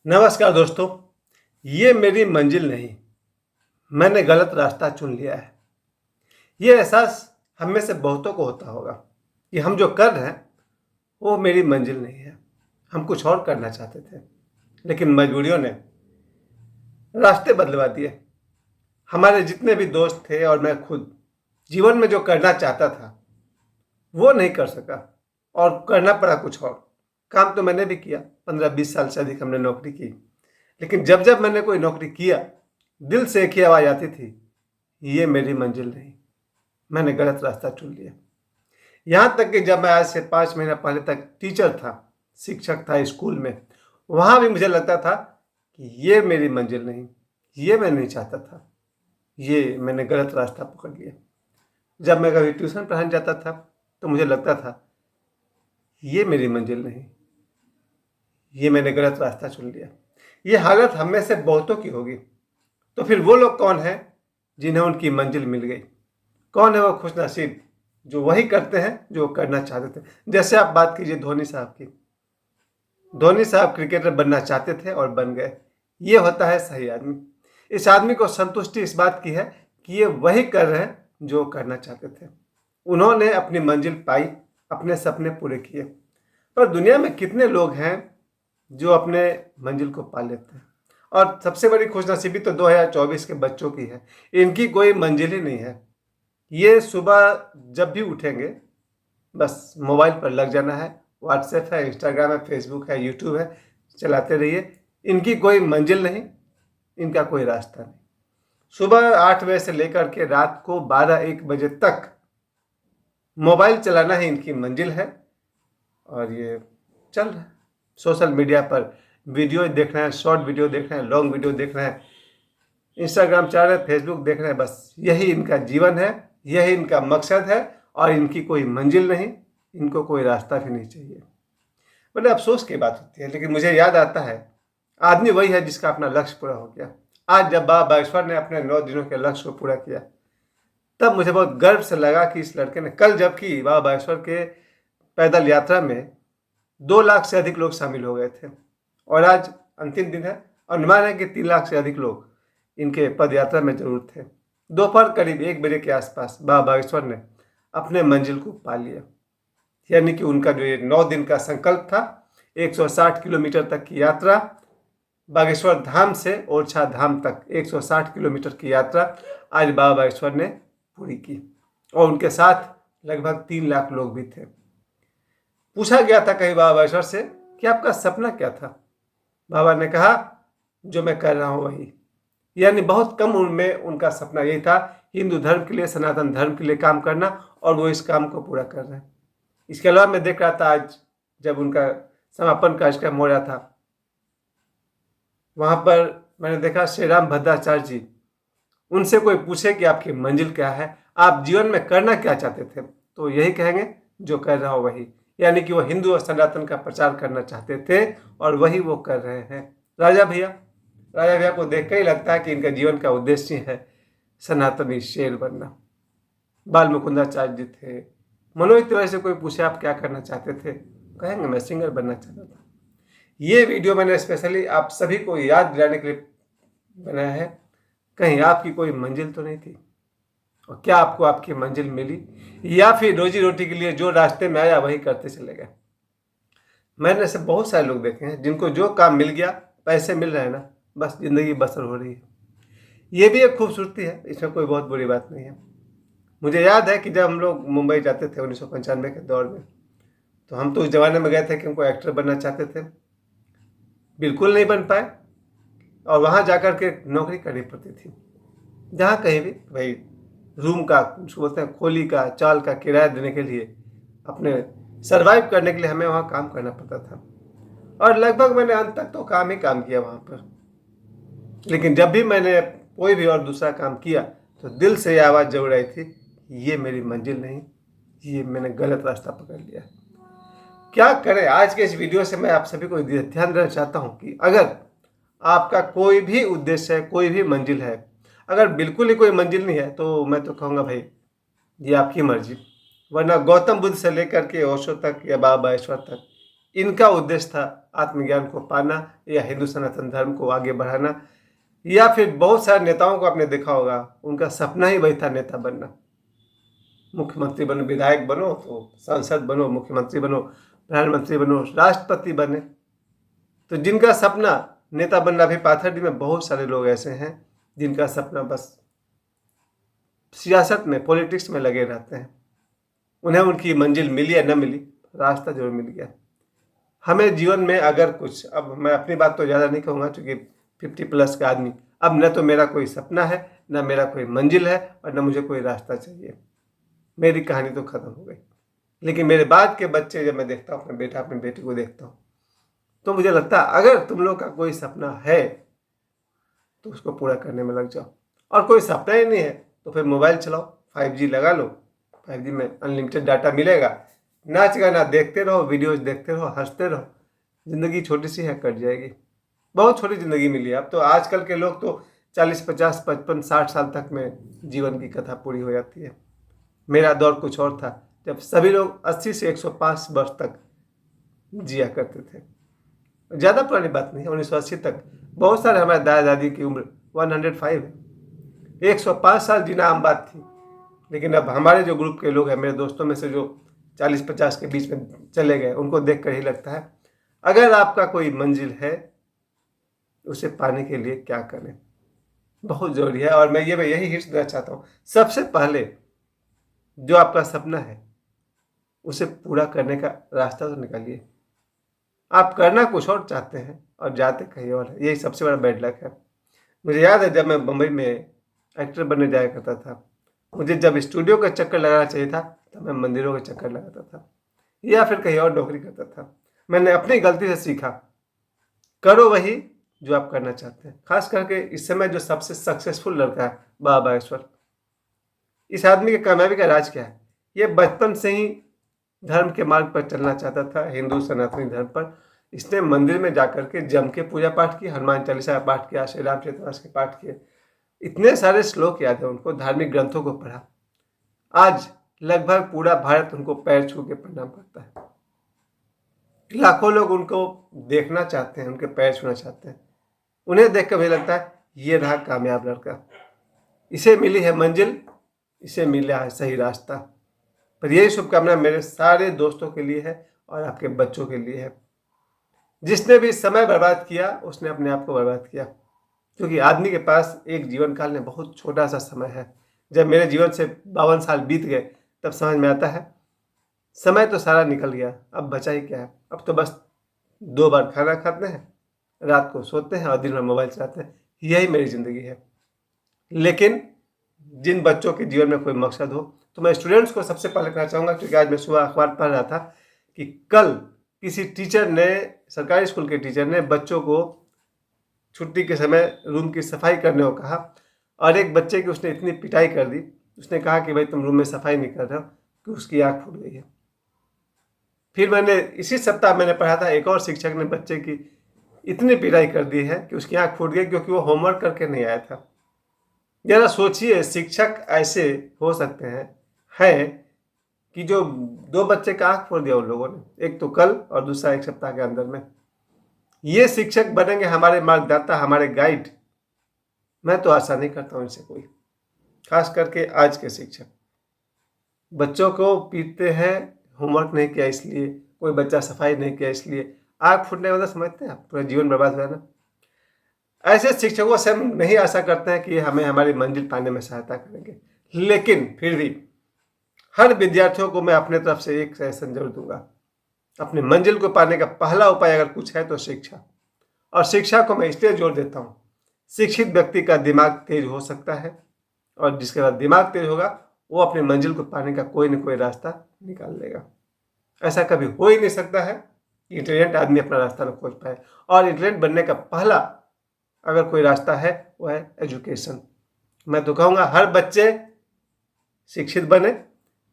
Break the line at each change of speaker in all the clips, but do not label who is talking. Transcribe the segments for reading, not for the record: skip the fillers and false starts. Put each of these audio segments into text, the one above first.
नमस्कार दोस्तों। ये मेरी मंजिल नहीं, मैंने गलत रास्ता चुन लिया है। ये एहसास हम में से बहुतों को होता होगा कि हम जो कर रहे हैं वो मेरी मंजिल नहीं है। हम कुछ और करना चाहते थे, लेकिन मजबूरियों ने रास्ते बदलवा दिए। हमारे जितने भी दोस्त थे और मैं खुद जीवन में जो करना चाहता था वो नहीं कर सका और करना पड़ा कुछ और। काम तो मैंने भी किया, 15-20 साल से अधिक हमने नौकरी की, लेकिन जब जब मैंने कोई नौकरी किया, दिल से एक ही आवाज़ आती थी, ये मेरी मंजिल नहीं, मैंने गलत रास्ता चुन लिया। यहाँ तक कि जब मैं आज से 5 महीना पहले तक टीचर था, शिक्षक था स्कूल में, वहाँ भी मुझे लगता था कि ये मेरी मंजिल नहीं, ये मैं नहीं चाहता था, ये मैंने गलत रास्ता पकड़ लिया। जब मैं कभी ट्यूशन पढ़ाने जाता था तो मुझे लगता था ये मेरी मंजिल नहीं, ये मैंने गलत रास्ता चुन लिया। ये हालत हम में से बहुतों की होगी। तो फिर वो लोग कौन हैं जिन्हें उनकी मंजिल मिल गई? कौन है वो खुशनसीब जो वही करते हैं जो करना चाहते थे? जैसे आप बात कीजिए धोनी साहब की। धोनी साहब क्रिकेटर बनना चाहते थे और बन गए। ये होता है सही आदमी। इस आदमी को संतुष्टि इस बात की है कि ये वही कर रहे हैं जो करना चाहते थे। उन्होंने अपनी मंजिल पाई, अपने सपने पूरे किए। पर दुनिया में कितने लोग हैं जो अपने मंजिल को पा लेते हैं? और सबसे बड़ी खुशनसीबी तो 2024 के बच्चों की है। इनकी कोई मंजिल ही नहीं है। ये सुबह जब भी उठेंगे बस मोबाइल पर लग जाना है। व्हाट्सएप है, इंस्टाग्राम है, फेसबुक है, यूट्यूब है, चलाते रहिए। इनकी कोई मंजिल नहीं, इनका कोई रास्ता नहीं। सुबह 8 बजे से लेकर के रात को 12-1 बजे तक मोबाइल चलाना ही इनकी मंजिल है और ये चल रहा है। सोशल मीडिया पर वीडियो देख रहे हैं, शॉर्ट वीडियो देख रहे हैं, लॉन्ग वीडियो देख रहे हैं, इंस्टाग्राम चला रहे हैं, फेसबुक देख रहे हैं। बस यही इनका जीवन है, यही इनका मकसद है और इनकी कोई मंजिल नहीं, इनको कोई रास्ता भी नहीं चाहिए। बड़े अफसोस की बात होती है, लेकिन मुझे याद आता है आदमी वही है जिसका अपना लक्ष्य पूरा हो गया। आज जब बाबा बागेश्वर ने अपने 9 दिनों के लक्ष्य को पूरा किया, तब मुझे बहुत गर्व से लगा कि इस लड़के ने कल जबकि बाबा बागेश्वर के पैदल यात्रा में 2 लाख से अधिक लोग शामिल हो गए थे और आज अंतिम दिन है। अनुमान है कि 3 लाख से अधिक लोग इनके पद यात्रा में जरूर थे। दोपहर करीब 1 बजे के आसपास बाबा बागेश्वर ने अपने मंजिल को पा लिया। यानी कि उनका जो ये 9 दिन का संकल्प था, 160 किलोमीटर तक की यात्रा, बागेश्वर धाम से ओरछा धाम तक 160 किलोमीटर की यात्रा आज बाबा बागेश्वर ने पूरी की और उनके साथ लगभग 3 लाख लोग भी थे। पूछा गया था कहीं बाबा बागेश्वर से कि आपका सपना क्या था? बाबा ने कहा, जो मैं कर रहा हूँ वही। यानी बहुत कम उम्र में उनका सपना यही था, हिंदू धर्म के लिए, सनातन धर्म के लिए काम करना, और वो इस काम को पूरा कर रहे हैं। इसके अलावा मैं देख रहा था आज जब उनका समापन कार्यक्रम हो रहा था, वहाँ पर मैंने देखा श्री राम भद्राचार्य जी, उनसे कोई पूछे कि आपकी मंजिल क्या है, आप जीवन में करना क्या चाहते थे, तो यही कहेंगे जो कर रहा हो वही। यानी कि वो हिंदू और सनातन का प्रचार करना चाहते थे और वही वो कर रहे हैं। राजा भैया को देख कर ही लगता है कि इनका जीवन का उद्देश्य है सनातनी शेर बनना। बाल मुकुंदाचार्य जी थे। मनोज तिवारी से कोई पूछे आप क्या करना चाहते थे, कहेंगे मैं सिंगर बनना चाहता था। ये वीडियो मैंने स्पेशली आप सभी को याद दिलाने के लिए बनाया है, कहीं आपकी कोई मंजिल तो नहीं थी, और क्या आपको आपकी मंजिल मिली, या फिर रोजी रोटी के लिए जो रास्ते में आया वही करते चले गए। मैंने ऐसे बहुत सारे लोग देखे हैं जिनको जो काम मिल गया, पैसे मिल रहे हैं ना, बस जिंदगी बसर हो रही है। ये भी एक खूबसूरती है, इसमें कोई बहुत बुरी बात नहीं है। मुझे याद है कि जब हम लोग मुंबई जाते थे 1995 के दौर में, तो हम तो उस जमाने में गए थे कि हमको एक्टर बनना चाहते थे, बिल्कुल नहीं बन पाए, और वहाँ जाकर के नौकरी करनी पड़ती थी। जहाँ कहीं भी भाई रूम का, उसको बोलते हैं खोली का, चाल का किराया देने के लिए, अपने सरवाइव करने के लिए हमें वहाँ काम करना पड़ता था, और लगभग मैंने अंत तक तो काम ही काम किया वहाँ पर। लेकिन जब भी मैंने कोई भी और दूसरा काम किया तो दिल से ये आवाज़ जरूर आई थी, ये मेरी मंजिल नहीं, ये मैंने गलत रास्ता पकड़ लिया। क्या करें? आज के इस वीडियो से मैं आप सभी को ध्यान देना चाहता हूँ कि अगर आपका कोई भी उद्देश्य है, कोई भी मंजिल है, अगर बिल्कुल ही कोई मंजिल नहीं है, तो मैं तो कहूँगा भाई ये आपकी मर्जी। वरना गौतम बुद्ध से लेकर के ओशो तक या बाबा बागेश्वर तक इनका उद्देश्य था आत्मज्ञान को पाना या हिंदू सनातन धर्म को आगे बढ़ाना, या फिर बहुत सारे नेताओं को आपने देखा होगा, उनका सपना ही वही था नेता बनना। मुख्यमंत्री बनो, विधायक बनो, तो सांसद बनो, मुख्यमंत्री बनो, प्रधानमंत्री बनो, राष्ट्रपति बने। तो जिनका सपना नेता बनना, भी पाथरडी में बहुत सारे लोग ऐसे हैं जिनका सपना बस सियासत में, पॉलिटिक्स में लगे रहते हैं। उन्हें उनकी मंजिल मिली या न मिली, रास्ता जरूर मिल गया। हमें जीवन में अगर कुछ, अब मैं अपनी बात तो ज़्यादा नहीं कहूँगा क्योंकि 50+ का आदमी, अब न तो मेरा कोई सपना है, न मेरा कोई मंजिल है, और न मुझे कोई रास्ता चाहिए। मेरी कहानी तो ख़त्म हो गई। लेकिन मेरे बाद के बच्चे, जब मैं देखता हूँ अपने बेटा अपनी बेटी को देखता हूँ, तो मुझे लगता है अगर तुम लोग का कोई सपना है तो उसको पूरा करने में लग जाओ। और कोई सपना ही नहीं है तो फिर मोबाइल चलाओ, 5G लगा लो, 5G में अनलिमिटेड डाटा मिलेगा, नाच गाना देखते रहो, वीडियोज देखते रहो, हंसते रहो। ज़िंदगी छोटी सी है, कट जाएगी। बहुत छोटी ज़िंदगी मिली है। अब तो आजकल के लोग तो 40, 50, 55, 60 साल तक में जीवन की कथा पूरी हो जाती है। मेरा दौर कुछ और था, जब सभी लोग 80 से 105 वर्ष तक जिया करते थे। ज़्यादा पुरानी बात नहीं है, 1980 तक बहुत सारे हमारे दादा दादी की उम्र 105 है। 105 साल जीना आम बात थी। लेकिन अब हमारे जो ग्रुप के लोग हैं, मेरे दोस्तों में से जो 40-50 के बीच में चले गए, उनको देख कर ही लगता है अगर आपका कोई मंजिल है, उसे पाने के लिए क्या करें, बहुत ज़रूरी है। और मैं यही हिंट देना चाहता हूँ, सबसे पहले जो आपका सपना है उसे पूरा करने का रास्ता तो निकालिए। आप करना कुछ और चाहते हैं और जाते कहीं और है, यही सबसे बड़ा बैड लक है। मुझे याद है जब मैं मुंबई में एक्टर बनने जाया करता था, मुझे जब स्टूडियो का चक्कर लगाना चाहिए था तब मैं मंदिरों का चक्कर लगाता था या फिर कहीं और नौकरी करता था। मैंने अपनी गलती से सीखा, करो वही जो आप करना चाहते हैं। खास करके इस समय जो सबसे सक्सेसफुल लड़का है, बाबा ईश्वर, इस आदमी की कामयाबी का राज क्या है? ये बचपन से ही धर्म के मार्ग पर चलना चाहता था, हिंदू सनातनी धर्म पर। इसने मंदिर में जाकर के जम के पूजा पाठ की, हनुमान चालीसा पाठ किया, श्री रामचरितमानस के पाठ किए, इतने सारे श्लोक याद है उनको, धार्मिक ग्रंथों को पढ़ा। आज लगभग पूरा भारत उनको पैर छू के प्रणाम करता है। लाखों लोग उनको देखना चाहते हैं, उनके पैर छूना चाहते हैं। उन्हें देख कर मुझे लगता है ये रहा कामयाब लड़का, इसे मिली है मंजिल, इसे मिला है सही रास्ता। पर यही शुभकामना मेरे सारे दोस्तों के लिए है और आपके बच्चों के लिए है। जिसने भी समय बर्बाद किया उसने अपने आप को बर्बाद किया, क्योंकि आदमी के पास एक जीवन काल में बहुत छोटा सा समय है। जब मेरे जीवन से 52 साल बीत गए तब समझ में आता है समय तो सारा निकल गया, अब बचा ही क्या है। अब तो बस 2 बार खाना खाते हैं, रात को सोते हैं और दिन भर मोबाइल चलाते हैं, यही मेरी ज़िंदगी है। लेकिन जिन बच्चों के जीवन में कोई मकसद हो, तो मैं स्टूडेंट्स को सबसे पहले कहना चाहूँगा, क्योंकि आज मैं सुबह अखबार पढ़ रहा था कि कल किसी टीचर ने, सरकारी स्कूल के टीचर ने बच्चों को छुट्टी के समय रूम की सफाई करने को कहा और एक बच्चे की उसने इतनी पिटाई कर दी, उसने कहा कि भाई तुम रूम में सफाई नहीं कर रहे हो, कि उसकी आँख फूट गई है। फिर मैंने इसी सप्ताह मैंने पढ़ा था, एक और शिक्षक ने बच्चे की इतनी पिटाई कर दी है कि उसकी आँख फूट गई, क्योंकि वो होमवर्क करके नहीं आया था। जरा सोचिए, शिक्षक ऐसे हो सकते हैं कि जो 2 बच्चे का आँख फोड़ दिया उन लोगों ने, एक तो कल और दूसरा 1 सप्ताह के अंदर में। ये शिक्षक बनेंगे हमारे मार्गदाता, हमारे गाइड? मैं तो आशा नहीं करता हूँ इनसे कोई, खास करके आज के शिक्षक। बच्चों को पीटते हैं, होमवर्क नहीं किया इसलिए, कोई बच्चा सफाई नहीं किया इसलिए, आँख फूटने वाला समझते हैं आप, पूरा जीवन बर्बाद हुआ ना। ऐसे शिक्षकों से हम नहीं आशा करते हैं कि हमें हमारी मंजिल पाने में सहायता करेंगे, लेकिन फिर भी हर विद्यार्थियों को मैं अपने तरफ से एक सजेशन जरूर दूंगा। अपनी मंजिल को पाने का पहला उपाय अगर कुछ है तो शिक्षा। और शिक्षा को मैं इसलिए जोर देता हूँ, शिक्षित व्यक्ति का दिमाग तेज हो सकता है और जिसके बाद दिमाग तेज होगा वो अपनी मंजिल को पाने का कोई न कोई रास्ता निकाल लेगा। ऐसा कभी हो ही नहीं सकता है कि इंटेलिजेंट आदमी अपना रास्ता न खोज पाए। और इंटेलिजेंट बनने का पहला अगर कोई रास्ता है वो है एजुकेशन। मैं तो कहूँगा हर बच्चे शिक्षित बने,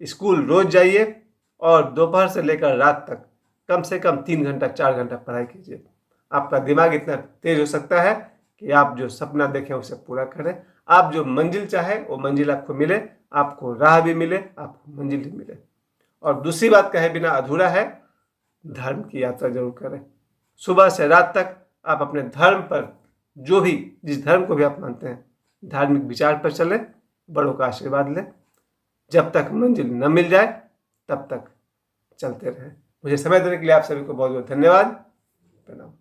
स्कूल रोज जाइए और दोपहर से लेकर रात तक कम से कम 3 घंटा 4 घंटा पढ़ाई कीजिए। आपका दिमाग इतना तेज हो सकता है कि आप जो सपना देखें उसे पूरा करें। आप जो मंजिल चाहें वो मंजिल आपको मिले, आपको राह भी मिले, आपको मंजिल भी मिले। और दूसरी बात कहे बिना अधूरा है धर्म की यात्रा जरूर करें। सुबह से रात तक आप अपने धर्म पर, जो भी, जिस धर्म को भी आप मानते हैं, धार्मिक विचार पर चलें, बड़ों का आशीर्वाद लें। जब तक मंजिल न मिल जाए तब तक चलते रहें। मुझे समय देने के लिए आप सभी को बहुत बहुत धन्यवाद। प्रणाम।